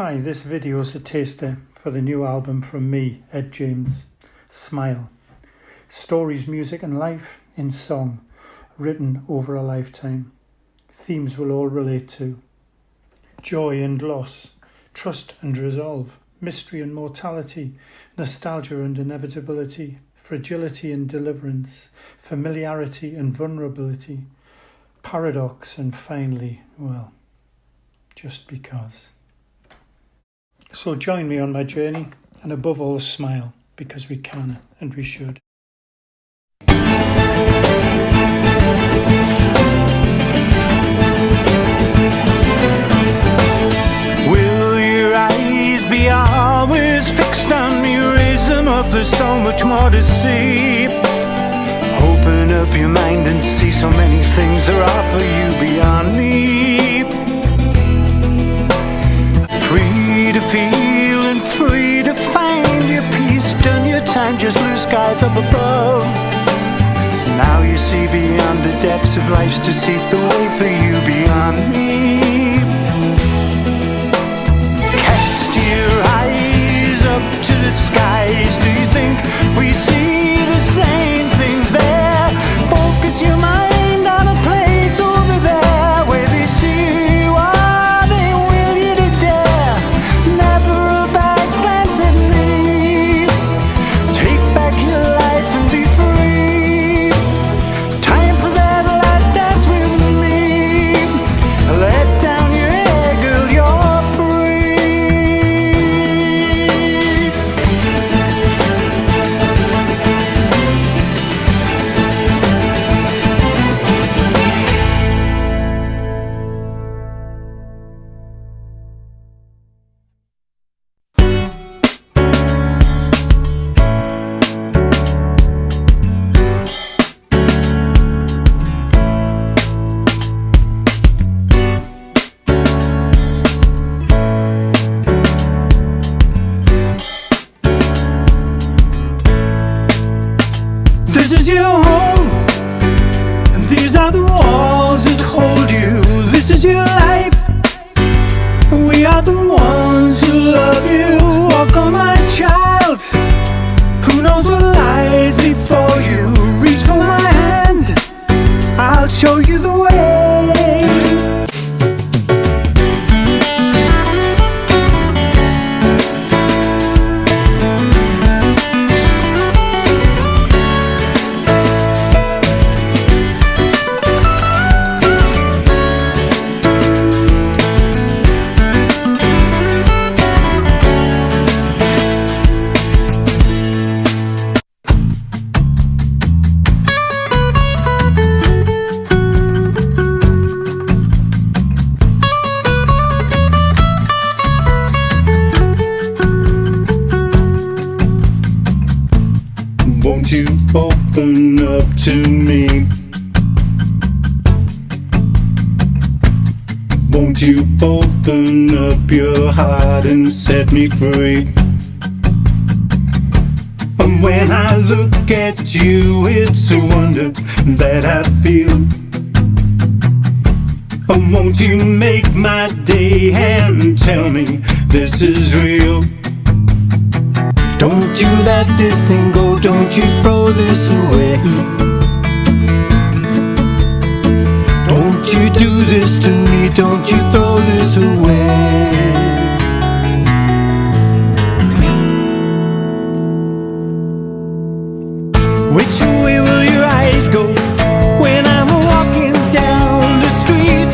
Hi, this video is a taster for the new album from me, Ed James, SMiLe. Stories, music and life in song, written over a lifetime. Themes we'll all relate to. Joy and loss, trust and resolve, mystery and mortality, nostalgia and inevitability, fragility and deliverance, familiarity and vulnerability, paradox and finally, well, just because. So join me on my journey and above all smile, because we can and we should. Will your eyes be always fixed on me? Raise them up, there's so much more to see. Open up your mind and see so many things there are for you beyond me. Free to feel and free to find your peace. Done your time, just blue skies up above. Now you see beyond the depths of life's to seek the way for you beyond me. Cast your eyes up to the skies. Do you think we see the same things there? Focus your mind on a place over there where they see what they will you to dare. Never a bad glance at me. Take back your life and be free. Time for that last dance with me. Let down your hair, girl, you're free. This is your home, and these are the walls that hold you. This is your life, and we are the ones who love you. Walk on, my child, who knows what lies before you. Reach for my hand, I'll show you the way. Won't you open up to me? Won't you open up your heart and set me free? And when I look at you, it's a wonder that I feel. And won't you make my day and tell me this is real? Don't you let this thing go, don't you throw this away. Don't you do this to me, don't you throw this away. Which way will your eyes go when I'm walking down the street?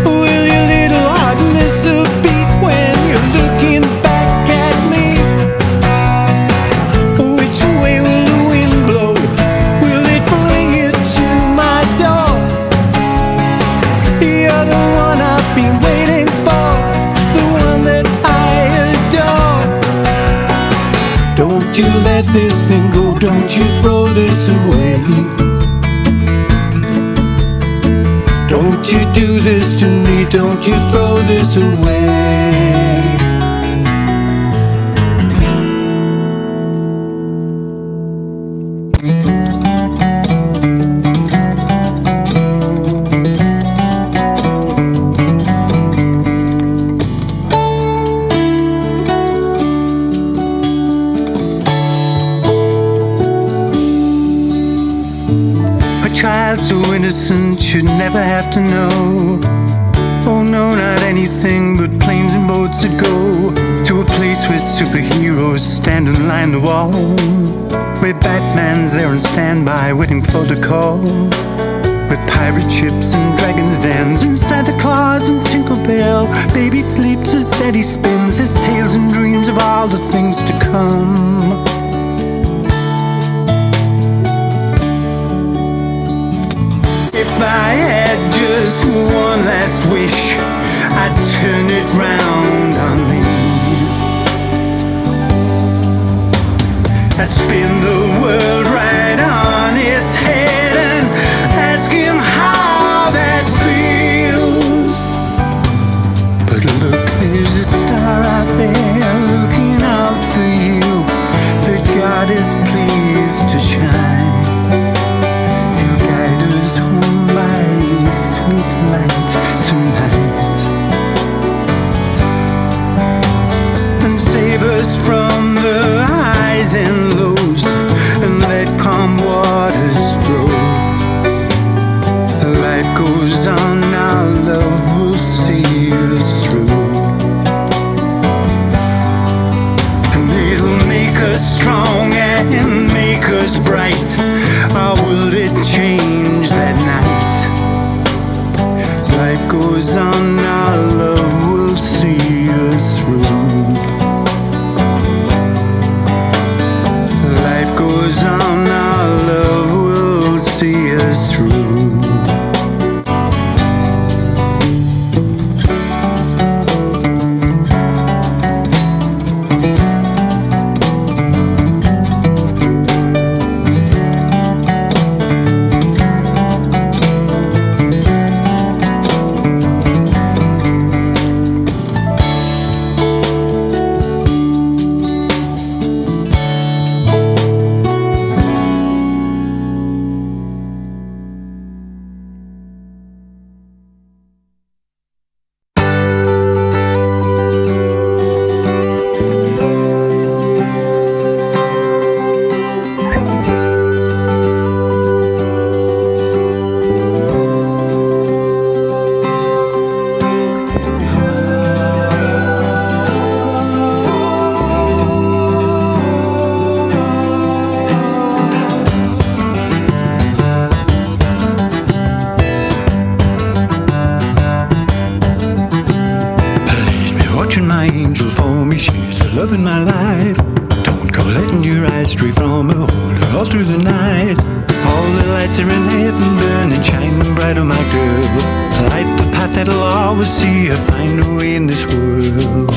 Will your little heart miss a beat when you're looking back at me? Which way will the wind blow? Will it bring you to my door? You're the one I've been waiting for, the one that I adore. Don't you let this thing go, don't you throw this away. Don't you do this to me, don't you throw this away. you'd never have to know. Oh no, not anything but planes and boats that go to a place where superheroes stand and line the wall, where Batman's there on standby waiting for the call, with pirate ships and dragons dance and Santa Claus and Tinkerbell. Baby sleeps as daddy spins his tales and dreams of all the things to come. If I had just one last wish, I'd turn it round on me. I'd spin the world right on its head and ask him how that feels. But look, there's a star out there looking out for you, that God is pleased to shine. Sweet light tonight, and save us from the highs and lows, and let calm waters flow. Life goes on, our love will see us through, and it'll make us strong and make us bright. Or will it change that night? Life goes on, our love will see us through. Life goes on, our love will see us through. Love in my life, don't go letting your eyes stray from her. Hold her all through the night. All the lights are in heaven burning, shining bright on my girl. Light the path that'll always see her find her way in this world.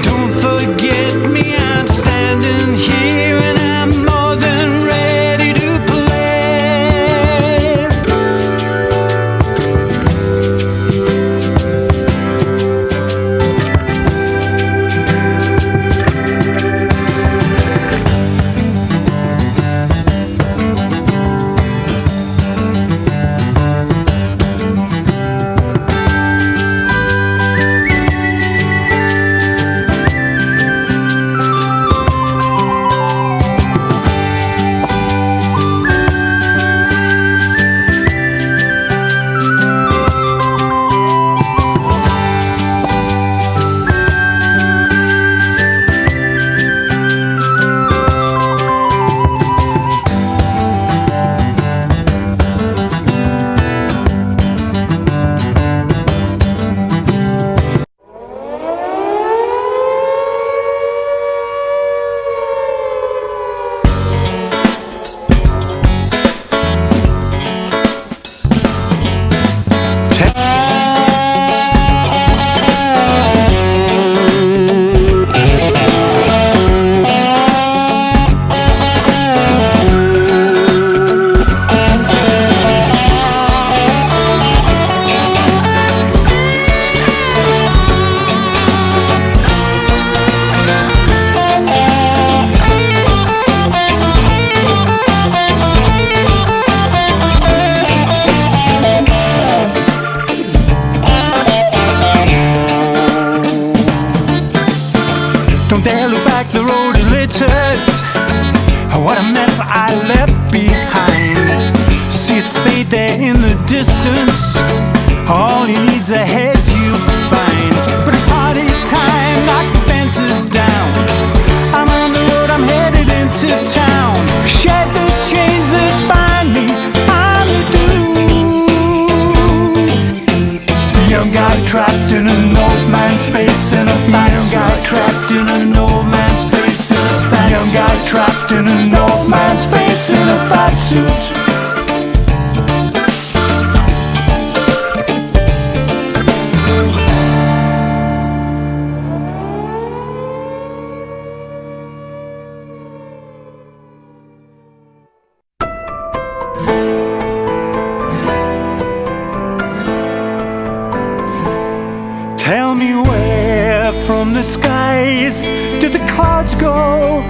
Don't forget me, I'm standing here and I'm returned. What a mess I left behind. See it fade there in the distance. All you need's a head you find. But it's party time, knock the fences down. I'm on the road, I'm headed into town. Shed the chains that bind me, I'm a dude. Young guy trapped in an old man's face in a fat suit. Young guy trapped in an old man's face in a fat suit. Young guy trapped in an old man's face in a fat suit. Tell me where from the skies do the clouds go?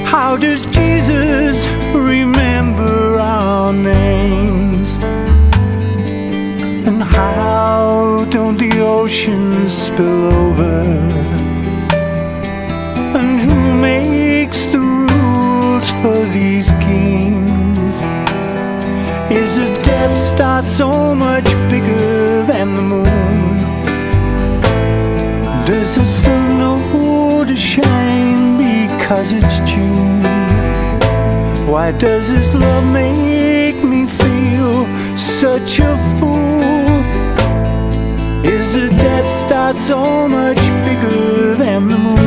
How does Jesus remember our names? And how don't the oceans spill over? And who makes the rules for these games? Is a Death Star so much bigger than the moon? Does the sun know to shine because it's June? Why does this love make me feel such a fool? Is the Death Star so much bigger than the moon?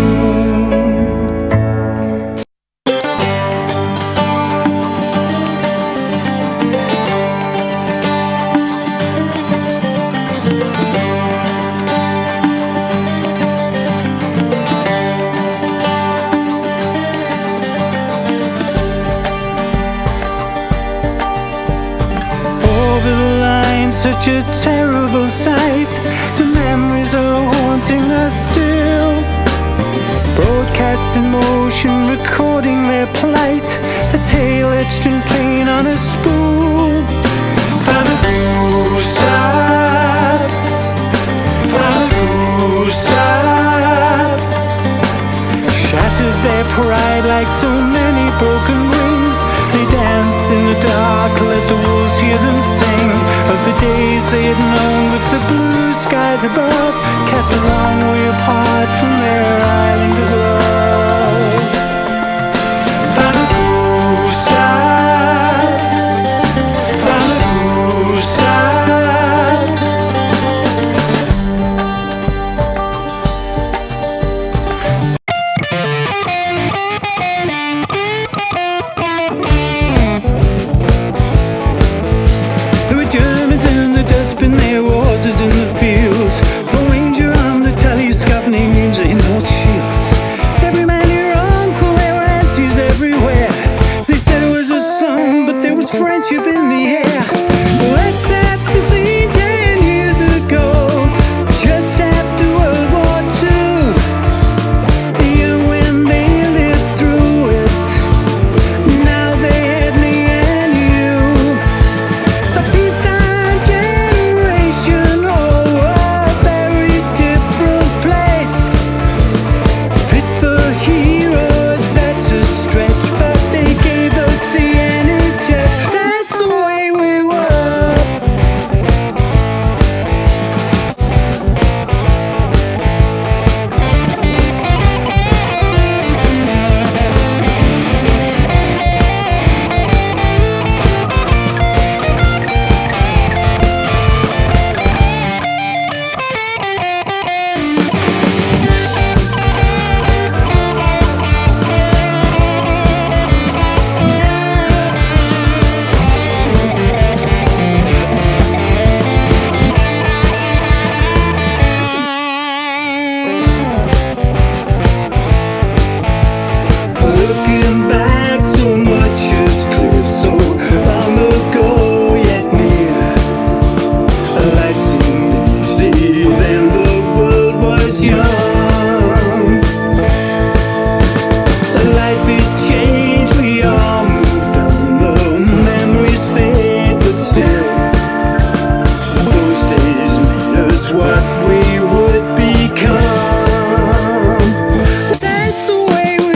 Such a terrible sight. The memories are haunting us still. Broadcast in motion, recording their plight. The tale etched in pain on a spool. Father, who stop? Father, who stop? Shattered their pride like so many broken rings. They dance in the dark, let the wolves hear them sing of the days they had known with the blue skies above, cast a long way apart from their island of love. Father, who stop? Father, who stop? There were Germans in the dustbin, there were horses in the fields. No ranger on the telescope named in North Shields. Every man your uncle, there were aunties everywhere. They said it was a slum, but there was friendship in the air. Let's set the scene 10 years ago, just after World War II. Yeah, when they lived through it, now they had me and you. A peacetime generation, oh, a very different place. Fit for heroes, that's a stretch, but they gave us the energy. That's the way we were. Looking back, so much is clear, so long ago yet near. Life seemed easy, then the world was young. Life it changed, we all moved on. The memories fade, but still, those days made us what we would become. That's the way we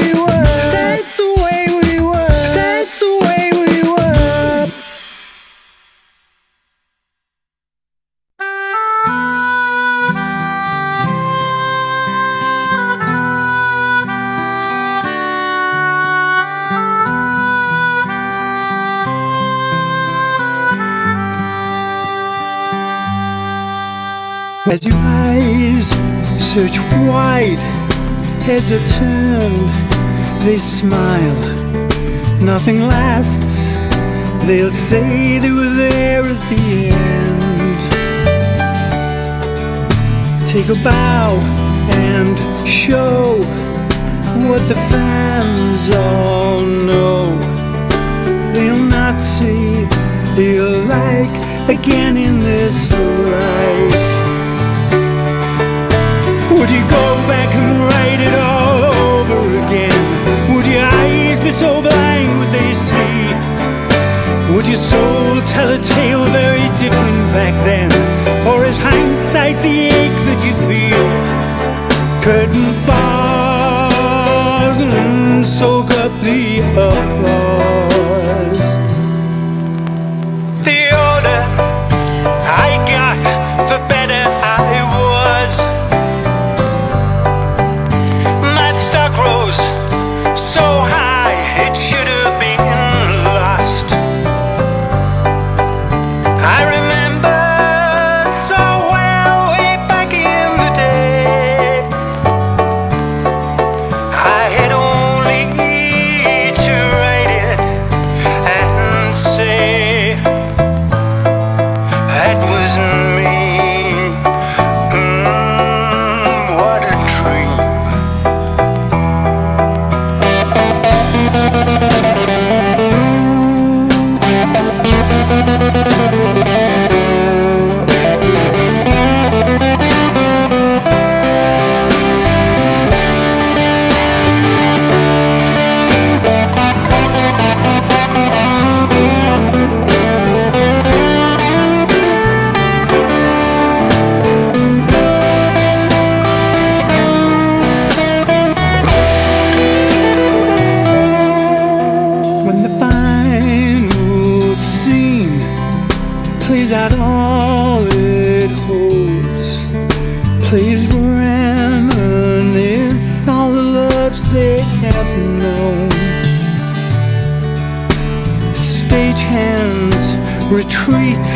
As your eyes search wide, heads are turned, they smile. Nothing lasts, they'll say they were there at the end. Take a bow and show what the fans all know. They'll not see they'll like again in this life. Would you go back and write it all over again? Would your eyes be so blind would they see? Would your soul tell a tale very different back then? Or is hindsight the aches that you feel? Curtain falls and soak up the applause. The older I got, the better I was. My stock rose so high it should have been lost. I remember so well way back in the day. I had only to write it and say that was me. What a dream. When the final scene plays out all it holds, plays reminisce all the loves they have known. Stagehands retreat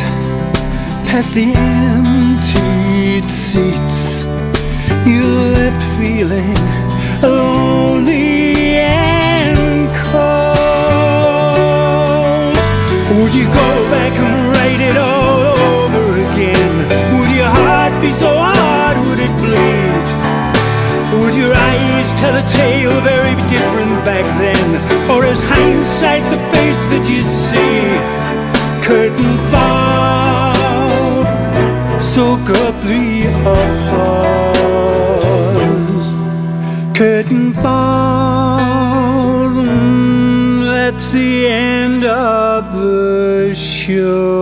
past the emptied seats. You're left feeling lonely and cold. Would you go back and write it all over again? Would your heart be so hard, would it bleed? Would your eyes tell a tale very different back then? Or is hindsight the face that you see? Curtain falls, soak up the applause. Curtain falls, that's the end of the show.